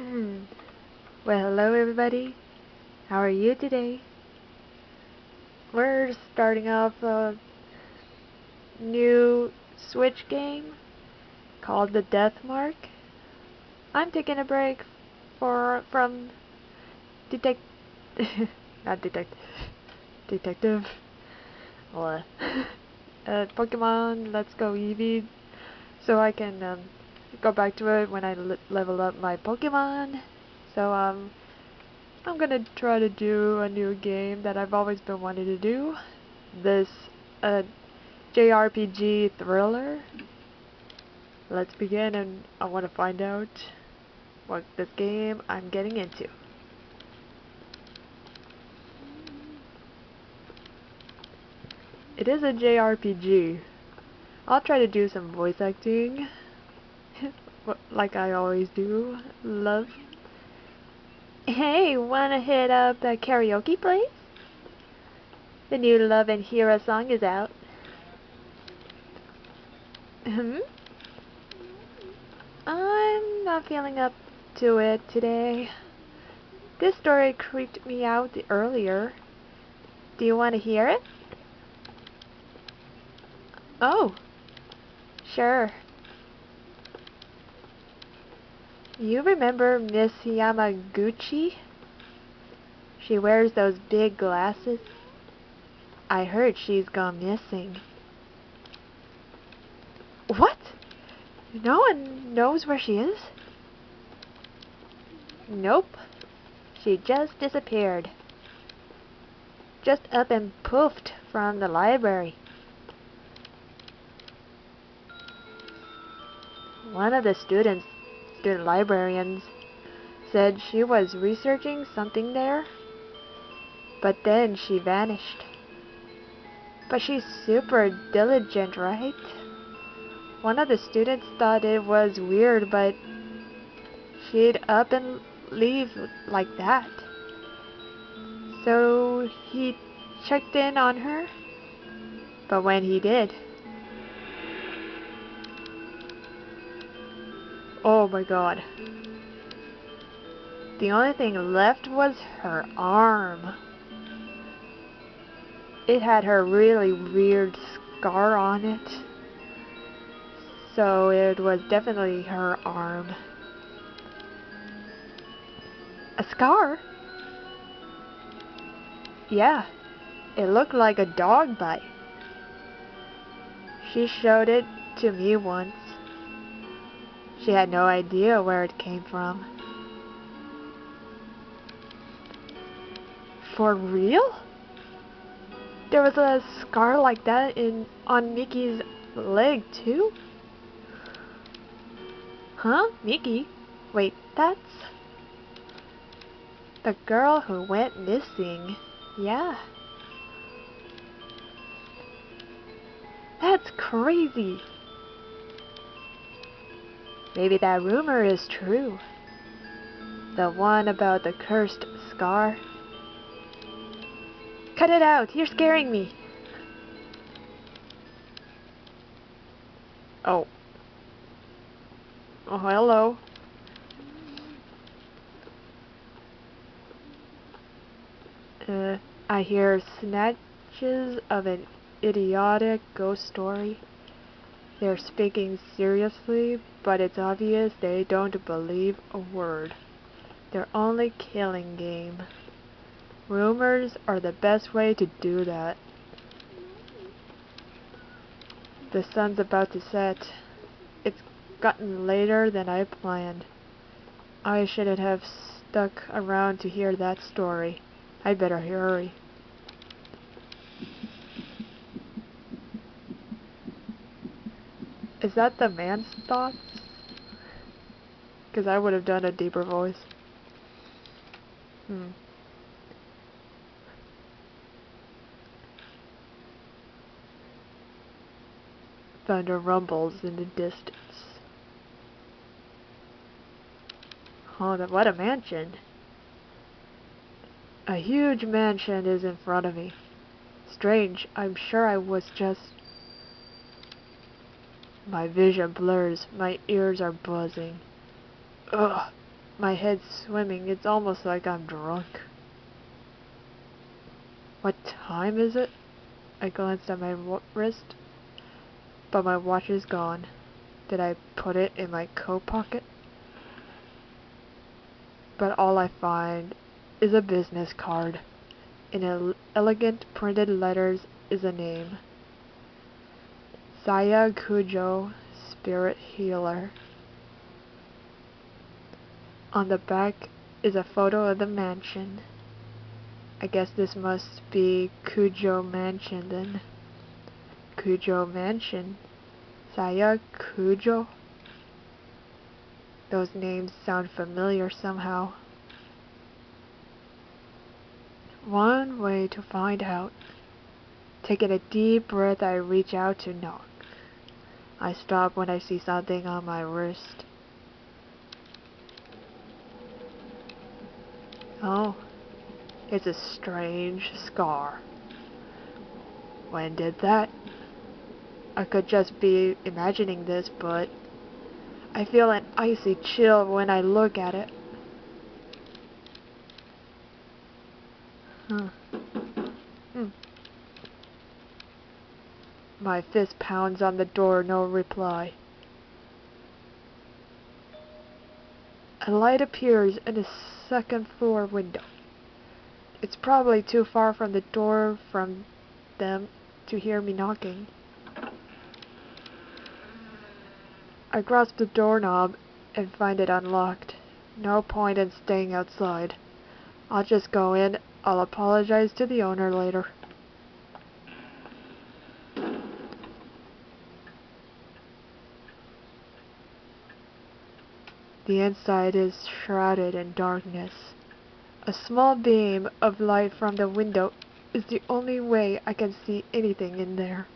Well, hello everybody. How are you today? We're starting off a new Switch game called The Death Mark. I'm taking a break from detect not detective or Pokemon Let's Go Eevee, so I can go back to it when I level up my Pokemon. So I'm gonna try to do a new game that I've always been wanting to do. This JRPG Thriller. Let's begin, and I want to find out what this game I'm getting into. It is a JRPG. I'll try to do some voice acting, like I always do. Love. Hey, wanna hit up the karaoke place? The new Love and Hero song is out. I'm not feeling up to it today. This story creeped me out earlier. Do you want to hear it? Oh, sure. You remember Miss Yamaguchi? She wears those big glasses. I heard she's gone missing. What? No one knows where she is? Nope. She just disappeared. Just up and poofed from the library. One of the student librarians said she was researching something there, but then she vanished. But she's super diligent, right? One of the students thought it was weird, but she'd up and leave like that. So he checked in on her, but when he did, oh my god. The only thing left was her arm. It had her really weird scar on it. So it was definitely her arm. A scar? Yeah, it looked like a dog bite. She showed it to me once. She had no idea where it came from. For real? There was a scar like that on Mickey's leg too? Huh? Mickey? Wait, that's the girl who went missing. Yeah. That's crazy. Maybe that rumor is true. The one about the cursed scar. Cut it out! You're scaring me! Oh. Oh, hello. I hear snatches of an idiotic ghost story. They're speaking seriously, but it's obvious they don't believe a word. They're only killing game. Rumors are the best way to do that. The sun's about to set. It's gotten later than I planned. I shouldn't have stuck around to hear that story. I'd better hurry. Is that the man's thoughts? Because I would have done a deeper voice. Thunder rumbles in the distance. Oh, what a mansion. A huge mansion is in front of me. Strange, I'm sure I was just... My vision blurs, my ears are buzzing. Ugh, My head's swimming. It's almost like I'm drunk. What time is it? I glanced at my wrist, but my watch is gone. Did I put it in my coat pocket? But all I find is a business card. In elegant printed letters is a name. Saya Kujo, Spirit Healer. On the back is a photo of the mansion. I guess this must be Kujo Mansion then. Kujo Mansion. Saya Kujo. Those names sound familiar somehow. One way to find out. Taking a deep breath, I reach out to knock. I stop when I see something on my wrist. Oh, it's a strange scar. When did that? I could just be imagining this, but I feel an icy chill when I look at it. My fist pounds on the door, no reply. A light appears in a second floor window. It's probably too far from the door from them to hear me knocking. I grasp the doorknob and find it unlocked. No point in staying outside. I'll just go in. I'll apologize to the owner later. The inside is shrouded in darkness. A small beam of light from the window is the only way I can see anything in there.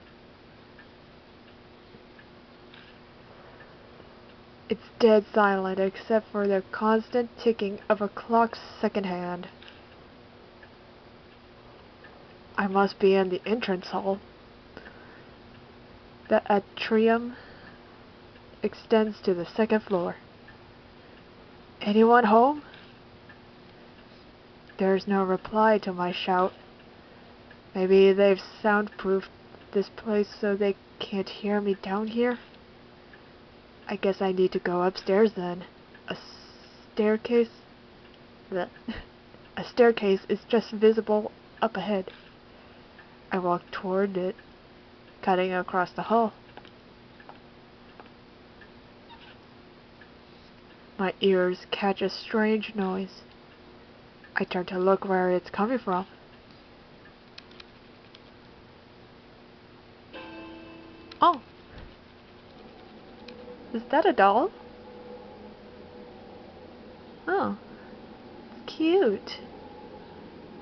It's dead silent except for the constant ticking of a clock's second hand. I must be in the entrance hall. The atrium extends to the second floor. Anyone home? There's no reply to my shout. Maybe they've soundproofed this place so they can't hear me down here? I guess I need to go upstairs then. A staircase is just visible up ahead. I walk toward it, cutting across the hall. My ears catch a strange noise. I turn to look where it's coming from. Oh! Is that a doll? Oh, it's cute.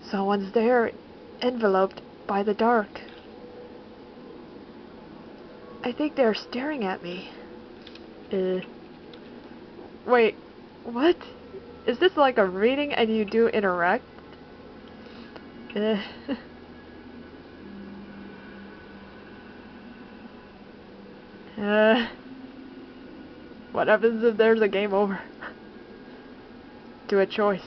Someone's there, enveloped by the dark. I think they're staring at me. Wait, what? Is this like a reading and you do interact? What happens if there's a game over? Do a choice.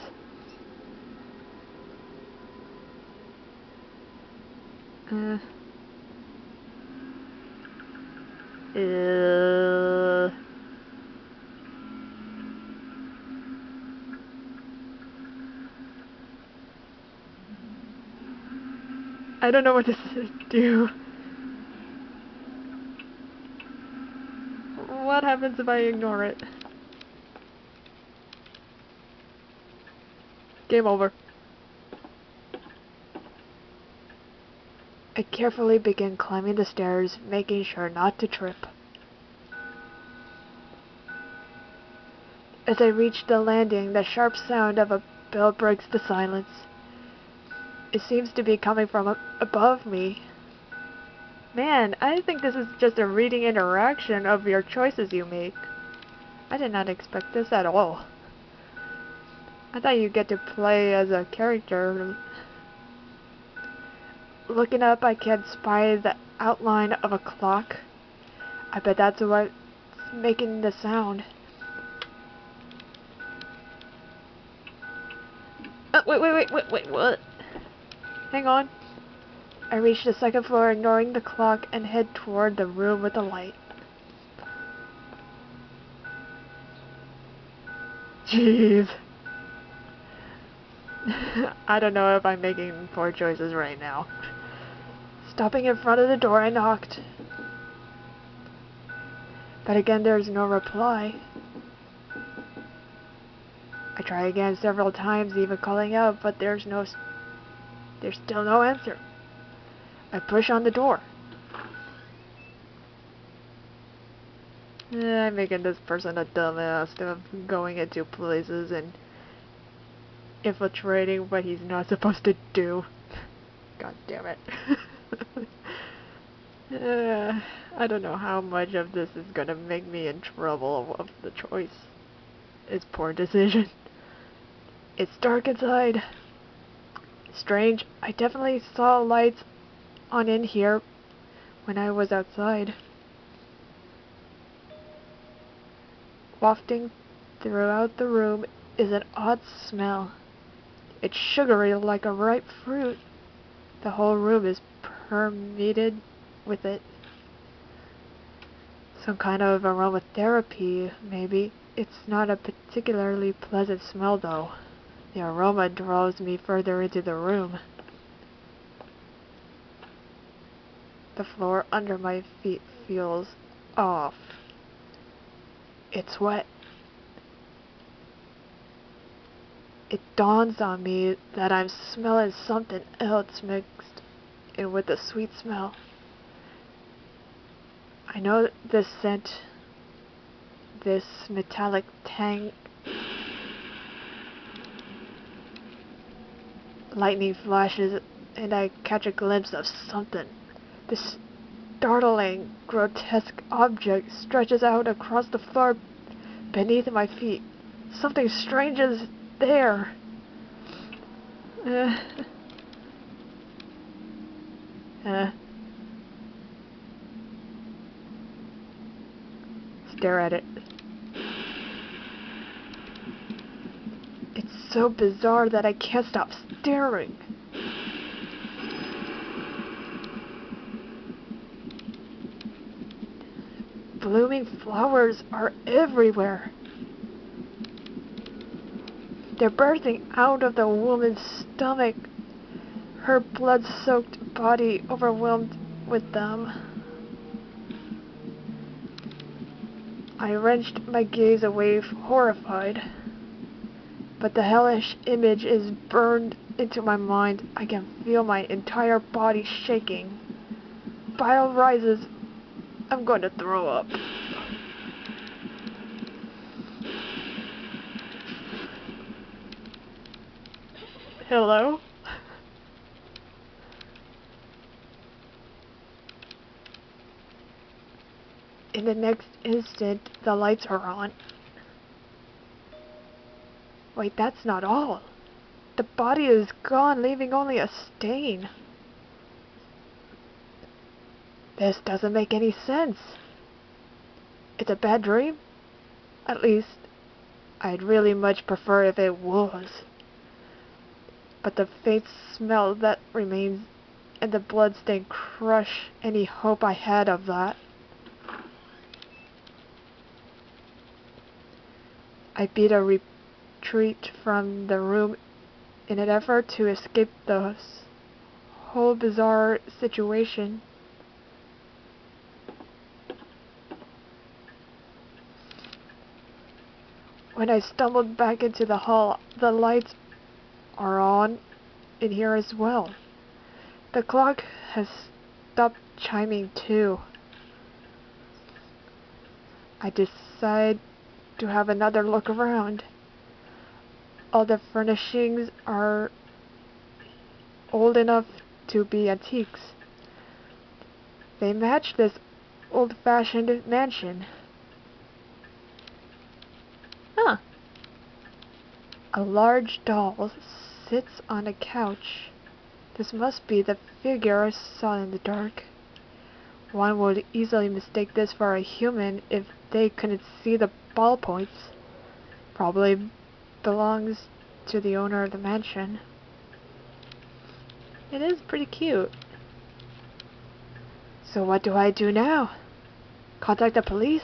I don't know what to do. What happens if I ignore it? Game over. I carefully begin climbing the stairs, making sure not to trip. As I reach the landing, the sharp sound of a bell breaks the silence. It seems to be coming from above me. Man, I think this is just a reading interaction of your choices you make. I did not expect this at all. I thought you get to play as a character. Looking up, I can spy the outline of a clock. I bet that's what's making the sound. Wait, what? Hang on. I reach the second floor, ignoring the clock, and head toward the room with the light. Jeez. I don't know if I'm making poor choices right now. Stopping in front of the door, I knocked. But again, there's no reply. I try again several times, even calling out, but there's still no answer. I push on the door. I'm making this person a dumbass of going into places and infiltrating what he's not supposed to do. God damn it. I don't know how much of this is gonna make me in trouble of the choice. It's poor decision. It's dark inside. Strange, I definitely saw lights on in here when I was outside. Wafting throughout the room is an odd smell. It's sugary like a ripe fruit. The whole room is permeated with it. Some kind of aromatherapy, maybe. It's not a particularly pleasant smell, though. The aroma draws me further into the room. The floor under my feet feels off. It's wet. It dawns on me that I'm smelling something else mixed in with the sweet smell. I know this scent, this metallic tang. Lightning flashes and I catch a glimpse of something. This startling, grotesque object stretches out across the floor beneath my feet. Something strange is there. Stare at it. It's so bizarre that I can't stop staring. Blooming flowers are everywhere. They're bursting out of the woman's stomach, her blood-soaked body overwhelmed with them. I wrenched my gaze away, horrified. But the hellish image is burned into my mind. I can feel my entire body shaking. Bile rises. I'm going to throw up. Hello? In the next instant, the lights are on. Wait, that's not all. The body is gone, leaving only a stain. This doesn't make any sense. It's a bad dream? At least, I'd really much prefer if it was. But the faint smell that remains and the bloodstain crush any hope I had of that. I beat a retreat from the room in an effort to escape the whole bizarre situation. When I stumbled back into the hall, the lights are on in here as well. The clock has stopped chiming too. I decide to have another look around. All the furnishings are old enough to be antiques. They match this old-fashioned mansion. Huh. A large doll sits on a couch. This must be the figure I saw in the dark. One would easily mistake this for a human if they couldn't see the ballpoints. Probably belongs to the owner of the mansion. It is pretty cute. So what do I do now? Contact the police?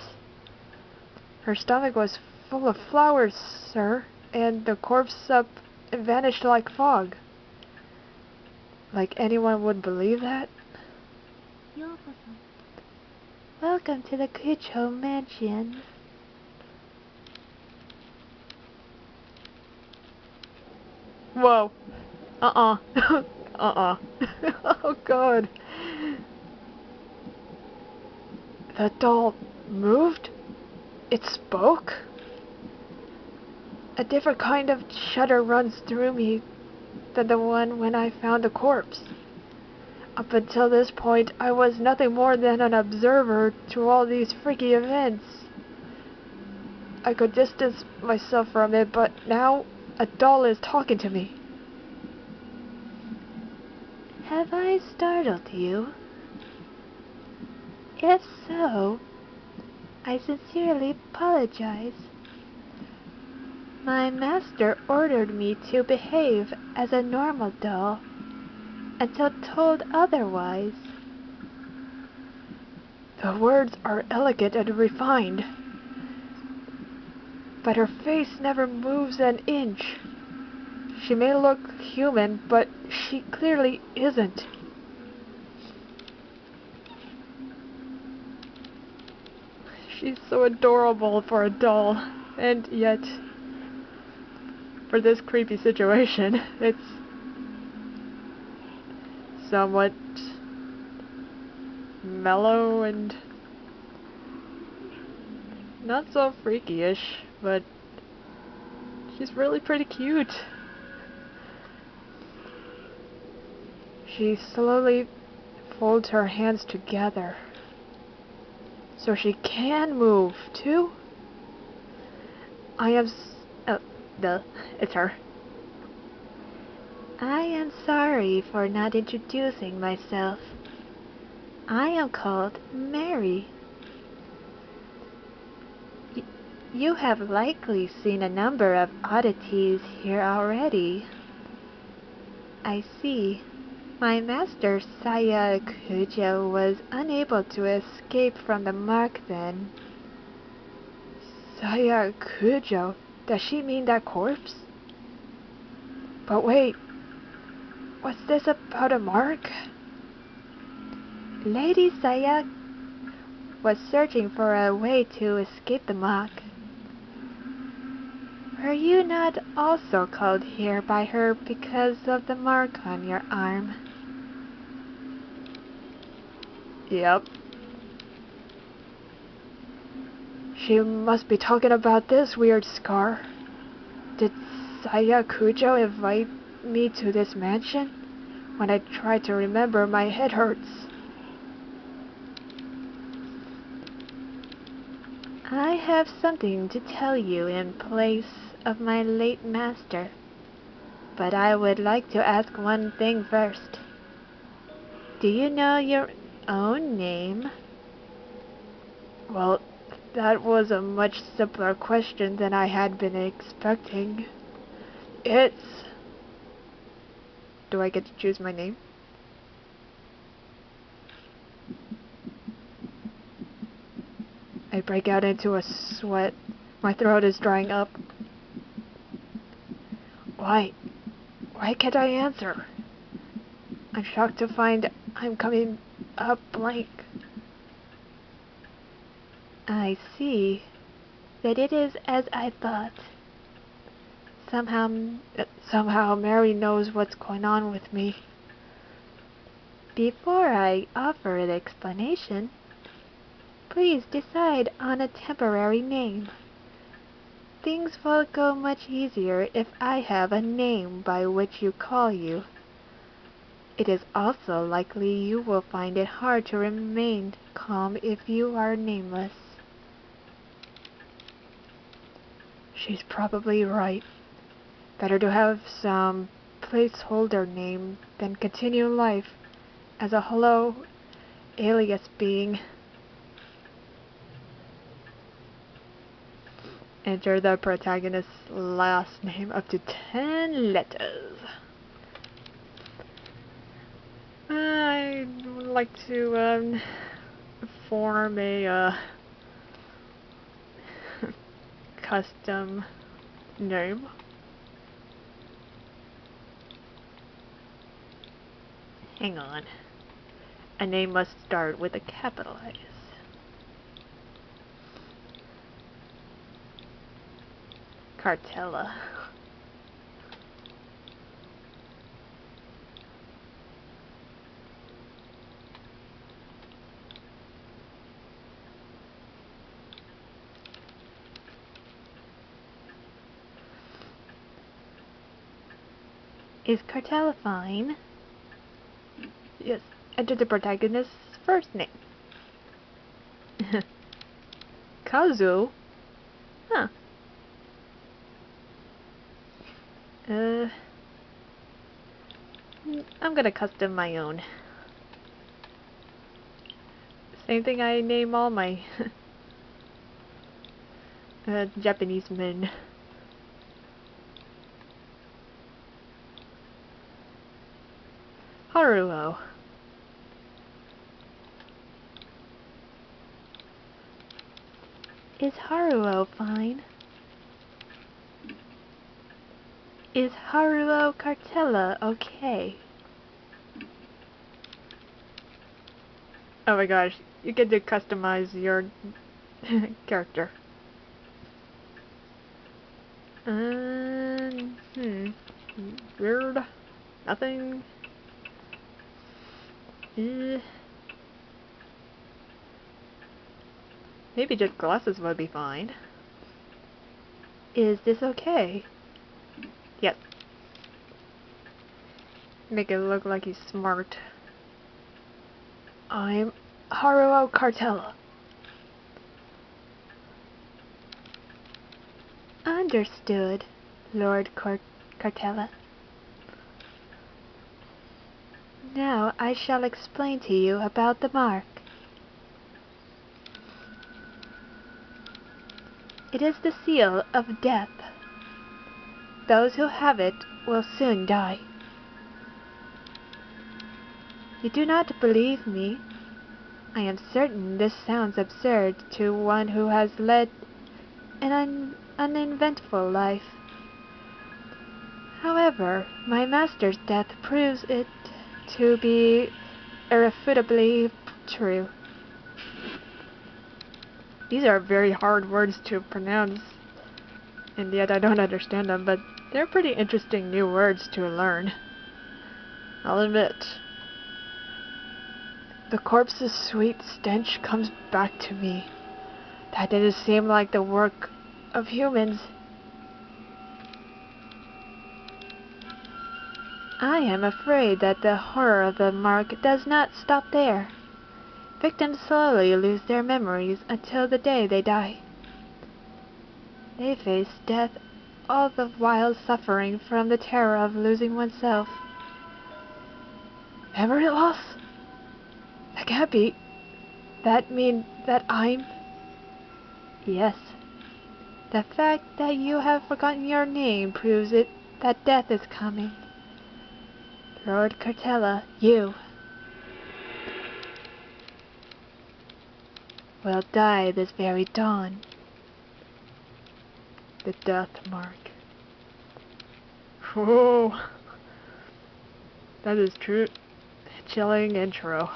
Her stomach was full of flowers, sir, and the corpse up vanished like fog. Like anyone would believe that? Welcome to the Kucho Mansion. Whoa. Oh god. The doll moved? It spoke? A different kind of shudder runs through me than the one when I found the corpse. Up until this point, I was nothing more than an observer to all these freaky events. I could distance myself from it, but now a doll is talking to me. Have I startled you? If so, I sincerely apologize. My master ordered me to behave as a normal doll until told otherwise. The words are elegant and refined, but her face never moves an inch. She may look human, but she clearly isn't. She's so adorable for a doll, and yet, for this creepy situation, it's somewhat mellow and not so freaky-ish, but she's really pretty cute. She slowly folds her hands together, so she can move, too? It's her. I am sorry for not introducing myself. I am called Mary. You have likely seen a number of oddities here already. I see. My master, Saya Kujo, was unable to escape from the mark then. Saya Kujo? Does she mean that corpse? But wait, what's this about a mark? Lady Saya was searching for a way to escape the mark. Were you not also called here by her because of the mark on your arm? Yep. She must be talking about this weird scar. Did Saya Kujo invite me to this mansion? When I try to remember, my head hurts. I have something to tell you in place of my late master, but I would like to ask one thing first. Do you know your own name? Well, that was a much simpler question than I had been expecting. It's... Do I get to choose my name? I break out into a sweat. My throat is drying up. Why can't I answer? I'm shocked to find I'm coming up blank. I see that it is as I thought. Somehow Mary knows what's going on with me. Before I offer an explanation, please decide on a temporary name. Things will go much easier if I have a name by which you call you. It is also likely you will find it hard to remain calm if you are nameless. She's probably right. Better to have some placeholder name than continue life as a hello alias being. Enter the protagonist's last name up to 10 letters. I would like to form a custom name. Hang on. A name must start with a capital S. Cartella. Is Cartella fine? Yes. Enter the protagonist's first name. Kazu? Huh. I'm gonna custom my own. Same thing I name all my Japanese men. Haruo. Is Haruo fine? Is Haruo Cartella okay? Oh my gosh, you get to customize your character. Weird. Nothing. Maybe just glasses would be fine. Is this okay? Yes. Make it look like he's smart. I'm Haruo Cartella. Understood, Lord Cartella. Now I shall explain to you about the mark. It is the seal of death. Those who have it will soon die. You do not believe me? I am certain this sounds absurd to one who has led an uneventful life. However, my master's death proves it to be irrefutably true. These are very hard words to pronounce, and yet I don't understand them, but they're pretty interesting new words to learn. I'll admit. The corpse's sweet stench comes back to me. That didn't seem like the work of humans. I am afraid that the horror of the mark does not stop there. Victims slowly lose their memories until the day they die. They face death all the while suffering from the terror of losing oneself. Memory loss? That can't be. That mean that I'm... Yes. The fact that you have forgotten your name proves it that death is coming. Lord Cartella, you will die this very dawn. The death mark. Whoa. That is true. Chilling intro.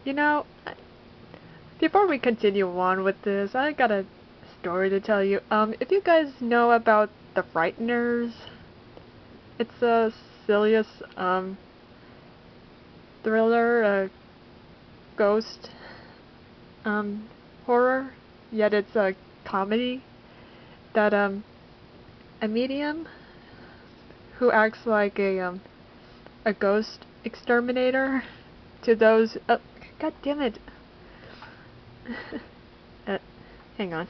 You know, before we continue on with this, I got a story to tell you. If you guys know about The Frighteners, it's a serious, thriller, ghost, horror, yet it's a comedy that, a medium who acts like a ghost exterminator to those, god damn it. Hang on.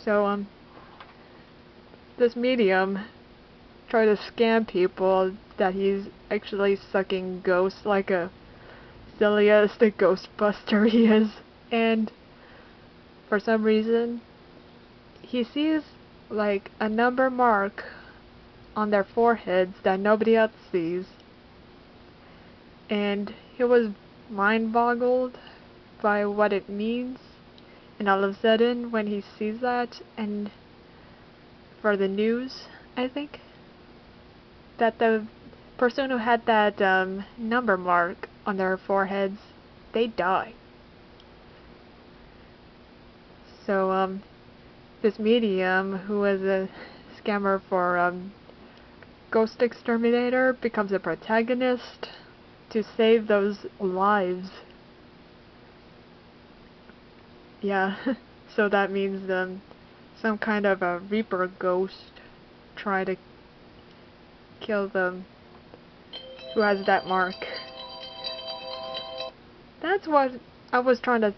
So, this medium try to scam people that he's actually sucking ghosts like a silly as the Ghostbuster he is. And for some reason, he sees like a number mark on their foreheads that nobody else sees. And he was mind-boggled by what it means. And all of a sudden, when he sees that, and for the news, I think, that the person who had that number mark on their foreheads, they die. So this medium, who was a scammer for Ghost Exterminator, becomes a protagonist to save those lives. Yeah, so that means some kind of a Reaper ghost try to kill them who has that mark. That's what I was trying to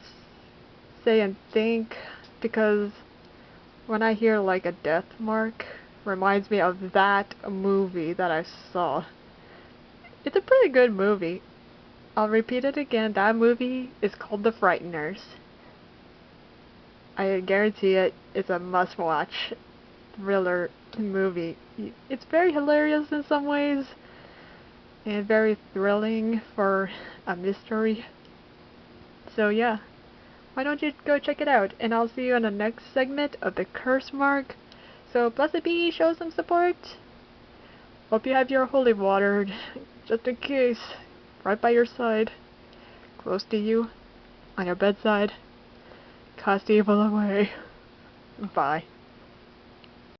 say and think, because when I hear like a death mark, reminds me of that movie that I saw. It's a pretty good movie. I'll repeat it again. That movie is called The Frighteners. I guarantee it's a must-watch thriller movie. It's very hilarious in some ways, and very thrilling for a mystery. So yeah, why don't you go check it out, and I'll see you in the next segment of The Curse Mark. So Blessed Be, show some support. Hope you have your holy water, just in case, right by your side, close to you, on your bedside. Cast evil away. Bye.